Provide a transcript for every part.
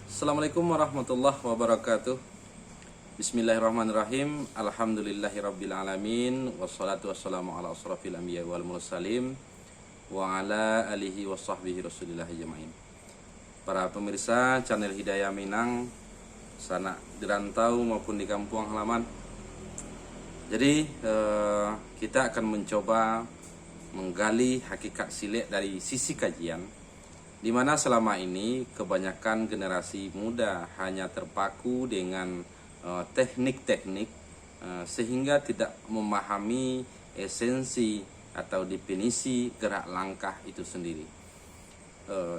Assalamualaikum warahmatullahi wabarakatuh. Bismillahirrahmanirrahim. Alhamdulillahirabbil alamin wassalatu wassalamu ala asrofil anbiya wal mursalin wa ala alihi washabbihi rasulillah jamain. Para pemirsa channel Hidayah Minang sana di rantau maupun di kampung halaman. Jadi kita akan mencoba menggali hakikat silek dari sisi kajian, di mana selama ini kebanyakan generasi muda hanya terpaku dengan teknik-teknik sehingga tidak memahami esensi atau definisi gerak langkah itu sendiri.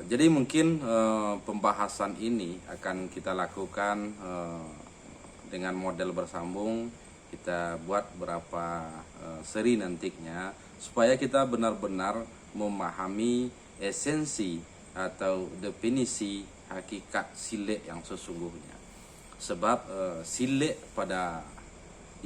Jadi mungkin pembahasan ini akan kita lakukan dengan model bersambung. Kita buat beberapa seri nantinya supaya kita benar-benar memahami esensi atau definisi hakikat silek yang sesungguhnya. Sebab silek pada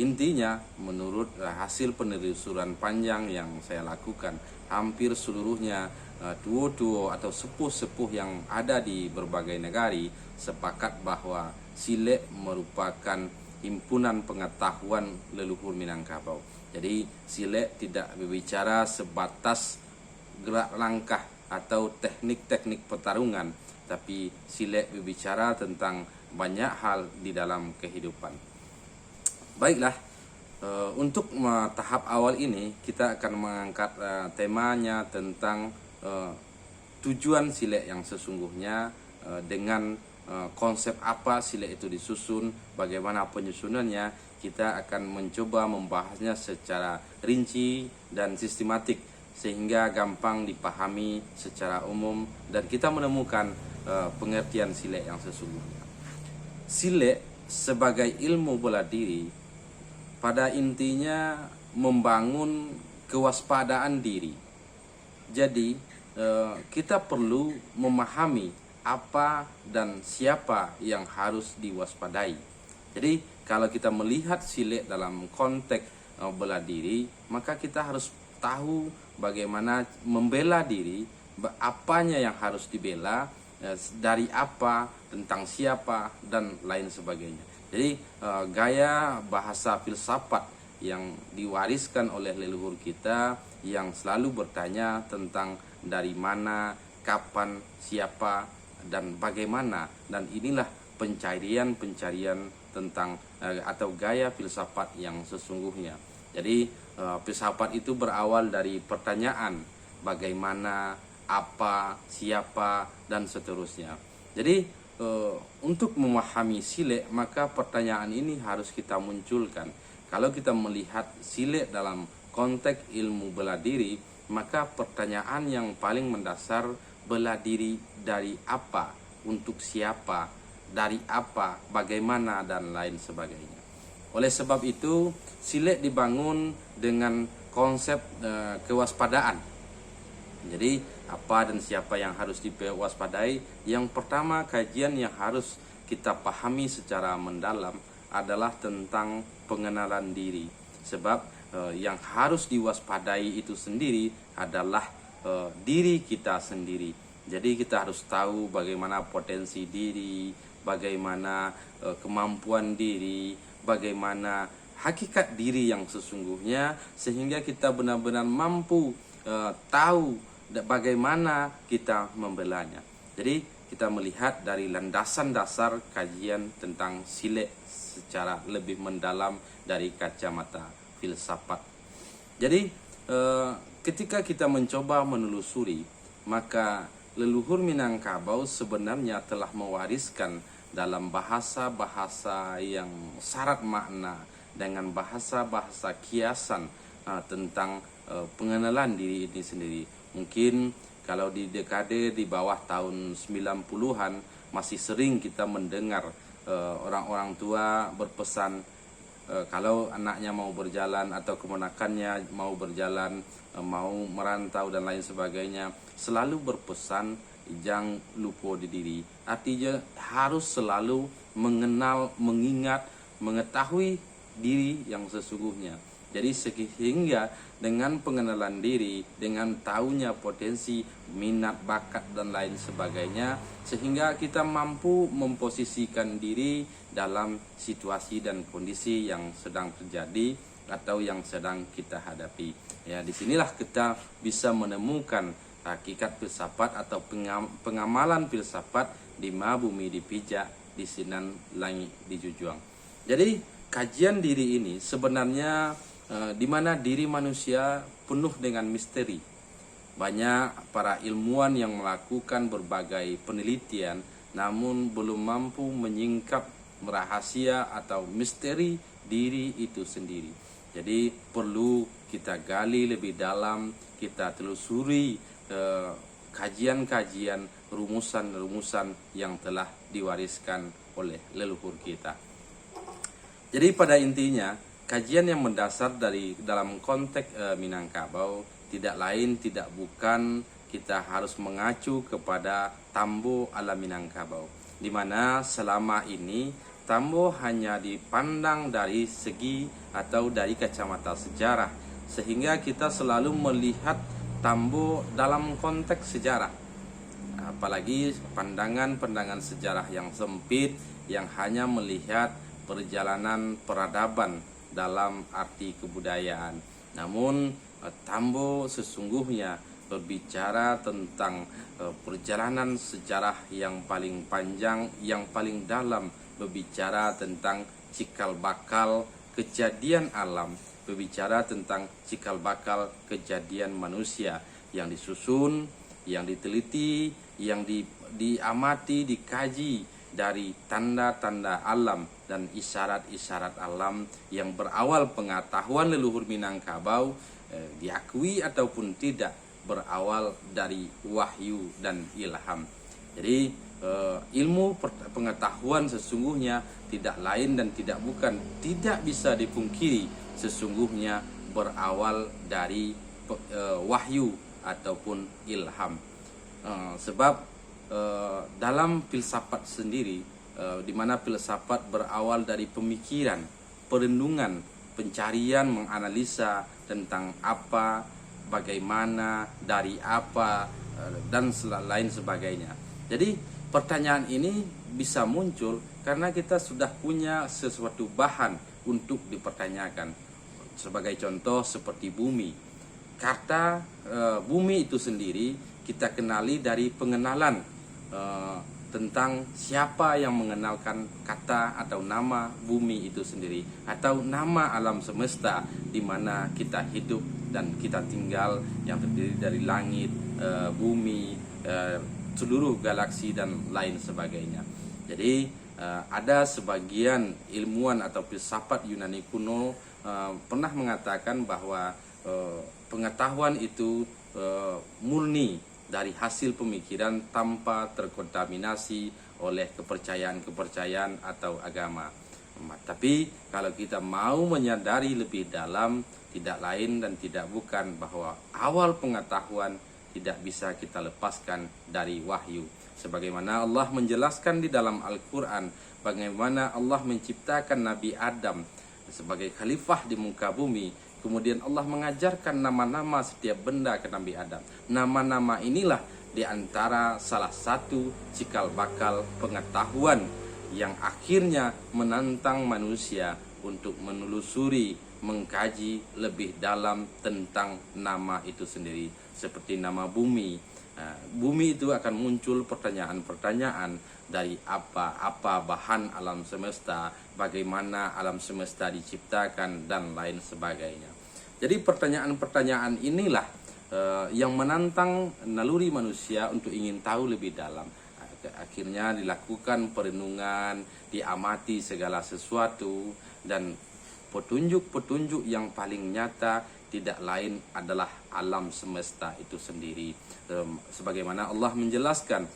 intinya menurut hasil penelusuran panjang yang saya lakukan, hampir seluruhnya duo-duo atau sepuh-sepuh yang ada di berbagai negara sepakat bahwa silek merupakan himpunan pengetahuan leluhur Minangkabau. Jadi silek tidak berbicara sebatas gerak langkah atau teknik-teknik pertarungan, tapi silek berbicara tentang banyak hal di dalam kehidupan. Baiklah, untuk tahap awal ini kita akan mengangkat temanya tentang tujuan silek yang sesungguhnya, dengan konsep apa silek itu disusun, bagaimana penyusunannya. Kita akan mencoba membahasnya secara rinci dan sistematik sehingga gampang dipahami secara umum dan kita menemukan pengertian silek yang sesungguhnya. Silek sebagai ilmu bela diri pada intinya membangun kewaspadaan diri. Jadi kita perlu memahami apa dan siapa yang harus diwaspadai. Jadi kalau kita melihat silek dalam konteks bela diri, maka kita harus tahu bagaimana membela diri, apanya yang harus dibela, dari apa, tentang siapa, dan lain sebagainya. Jadi gaya bahasa filsafat yang diwariskan oleh leluhur kita yang selalu bertanya tentang dari mana, kapan, siapa, dan bagaimana, dan inilah pencarian tentang atau gaya filsafat yang sesungguhnya. Jadi filsafat itu berawal dari pertanyaan bagaimana, apa, siapa, dan seterusnya. Jadi untuk memahami silek, maka pertanyaan ini harus kita munculkan. Kalau kita melihat silek dalam konteks ilmu bela diri, maka pertanyaan yang paling mendasar, bela diri dari apa, untuk siapa, dari apa, bagaimana, dan lain sebagainya. Oleh sebab itu, silek dibangun dengan konsep kewaspadaan. Jadi, apa dan siapa yang harus diwaspadai? Yang pertama, kajian yang harus kita pahami secara mendalam adalah tentang pengenalan diri. Sebab yang harus diwaspadai itu sendiri adalah diri kita sendiri. Jadi kita harus tahu bagaimana potensi diri, bagaimana kemampuan diri, bagaimana hakikat diri yang sesungguhnya, sehingga kita benar-benar mampu tahu bagaimana kita membelanya. Jadi kita melihat dari landasan dasar kajian tentang silek secara lebih mendalam dari kacamata filsafat. Jadi ketika kita mencoba menelusuri, maka leluhur Minangkabau sebenarnya telah mewariskan dalam bahasa-bahasa yang syarat makna, dengan bahasa-bahasa kiasan tentang pengenalan diri ini sendiri. Mungkin kalau di dekade di bawah tahun 90-an masih sering kita mendengar orang-orang tua berpesan, kalau anaknya mau berjalan atau keponakannya mau berjalan, mau merantau dan lain sebagainya, selalu berpesan jangan lupa diri. Artinya harus selalu mengenal, mengingat, mengetahui diri yang sesungguhnya. Jadi sehingga dengan pengenalan diri, dengan taunya potensi, minat, bakat dan lain sebagainya, sehingga kita mampu memposisikan diri dalam situasi dan kondisi yang sedang terjadi atau yang sedang kita hadapi. Ya, disinilah kita bisa menemukan hakikat filsafat atau pengamalan filsafat di ma bumi dipijak, di sinan langit dijujuang. Jadi kajian diri ini sebenarnya di mana diri manusia penuh dengan misteri. Banyak para ilmuwan yang melakukan berbagai penelitian namun belum mampu menyingkap rahasia atau misteri diri itu sendiri. Jadi perlu kita gali lebih dalam, kita telusuri kajian-kajian, rumusan-rumusan yang telah diwariskan oleh leluhur kita. Jadi pada intinya kajian yang mendasar dalam konteks Minangkabau tidak lain tidak bukan kita harus mengacu kepada Tambo ala Minangkabau, di mana selama ini Tambo hanya dipandang dari segi atau dari kacamata sejarah, sehingga kita selalu melihat Tambo dalam konteks sejarah, apalagi pandangan-pandangan sejarah yang sempit yang hanya melihat perjalanan peradaban dalam arti kebudayaan. Namun Tambo sesungguhnya berbicara tentang perjalanan sejarah yang paling panjang, yang paling dalam, berbicara tentang cikal bakal kejadian alam, berbicara tentang cikal bakal kejadian manusia yang disusun, yang diteliti, yang diamati, dikaji dari tanda-tanda alam dan isyarat-isyarat alam yang berawal pengetahuan leluhur Minangkabau, diakui ataupun tidak, berawal dari wahyu dan ilham. Jadi ilmu pengetahuan sesungguhnya tidak lain dan tidak bukan, tidak bisa dipungkiri, sesungguhnya berawal dari wahyu ataupun ilham. Sebab dalam filsafat sendiri, di mana filsafat berawal dari pemikiran, perenungan, pencarian, menganalisa tentang apa, bagaimana, dari apa, dan lain sebagainya. Jadi pertanyaan ini bisa muncul karena kita sudah punya sesuatu bahan untuk dipertanyakan. Sebagai contoh seperti bumi. Kata bumi itu sendiri kita kenali dari pengenalan tentang siapa yang mengenalkan kata atau nama bumi itu sendiri, atau nama alam semesta di mana kita hidup dan kita tinggal, yang terdiri dari langit, bumi, seluruh galaksi dan lain sebagainya. Jadi ada sebagian ilmuwan atau filsafat Yunani kuno pernah mengatakan bahwa pengetahuan itu murni dari hasil pemikiran tanpa terkontaminasi oleh kepercayaan-kepercayaan atau agama. Tapi kalau kita mau menyadari lebih dalam, tidak lain dan tidak bukan bahwa awal pengetahuan tidak bisa kita lepaskan dari wahyu. Sebagaimana Allah menjelaskan di dalam Al-Quran, bagaimana Allah menciptakan Nabi Adam sebagai khalifah di muka bumi. Kemudian Allah mengajarkan nama-nama setiap benda ke Nabi Adam. Nama-nama inilah di antara salah satu cikal bakal pengetahuan yang akhirnya menantang manusia untuk menelusuri, mengkaji lebih dalam tentang nama itu sendiri. Seperti nama bumi. Bumi itu akan muncul pertanyaan-pertanyaan dari apa bahan alam semesta, bagaimana alam semesta diciptakan, dan lain sebagainya. Jadi pertanyaan-pertanyaan inilah yang menantang naluri manusia untuk ingin tahu lebih dalam. Akhirnya dilakukan perenungan, diamati segala sesuatu, dan petunjuk-petunjuk yang paling nyata tidak lain adalah alam semesta itu sendiri. Sebagaimana Allah menjelaskan,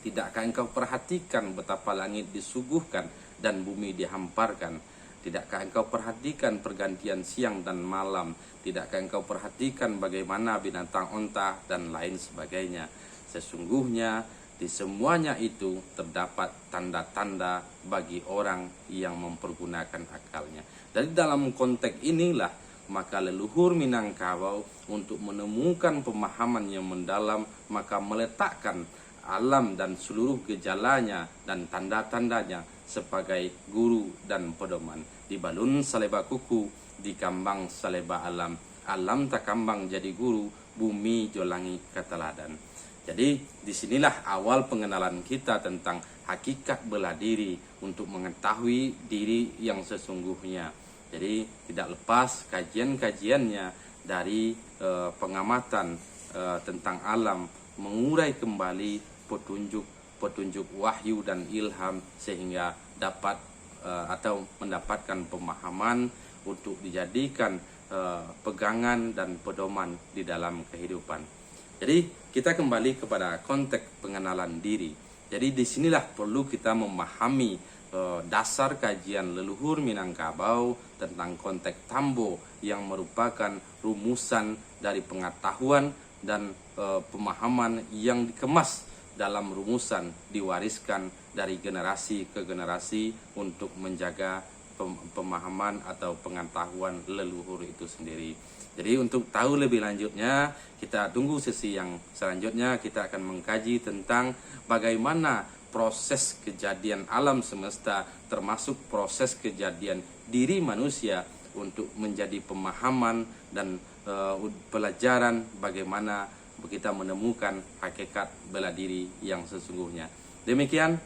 tidakkah engkau perhatikan betapa langit disuguhkan dan bumi dihamparkan? Tidakkah engkau perhatikan pergantian siang dan malam? Tidakkah engkau perhatikan bagaimana binatang onta dan lain sebagainya? Sesungguhnya di semuanya itu terdapat tanda-tanda bagi orang yang mempergunakan akalnya. Dari dalam konteks inilah maka leluhur Minangkabau untuk menemukan pemahaman yang mendalam, maka meletakkan alam dan seluruh gejalanya dan tanda-tandanya sebagai guru dan pedoman. Di balun saleba kuku, di kambang saleba alam, alam tak kambang jadi guru, bumi jolangi keteladan. Jadi disinilah awal pengenalan kita tentang hakikat bela diri untuk mengetahui diri yang sesungguhnya. Jadi tidak lepas kajian-kajiannya dari pengamatan tentang alam, mengurai kembali petunjuk wahyu dan ilham sehingga dapat atau mendapatkan pemahaman untuk dijadikan pegangan dan pedoman di dalam kehidupan. Jadi kita kembali kepada konteks pengenalan diri. Jadi disinilah perlu kita memahami dasar kajian leluhur Minangkabau tentang konteks Tambo yang merupakan rumusan dari pengetahuan dan pemahaman yang dikemas dalam rumusan diwariskan dari generasi ke generasi untuk menjaga pemahaman atau pengetahuan leluhur itu sendiri. Jadi untuk tahu lebih lanjutnya, kita tunggu sesi yang selanjutnya. Kita akan mengkaji tentang bagaimana proses kejadian alam semesta, termasuk proses kejadian diri manusia untuk menjadi pemahaman dan pelajaran bagaimana kita menemukan hakikat bela diri yang sesungguhnya. Demikian,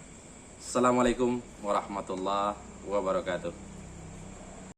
Assalamualaikum warahmatullahi wabarakatuh.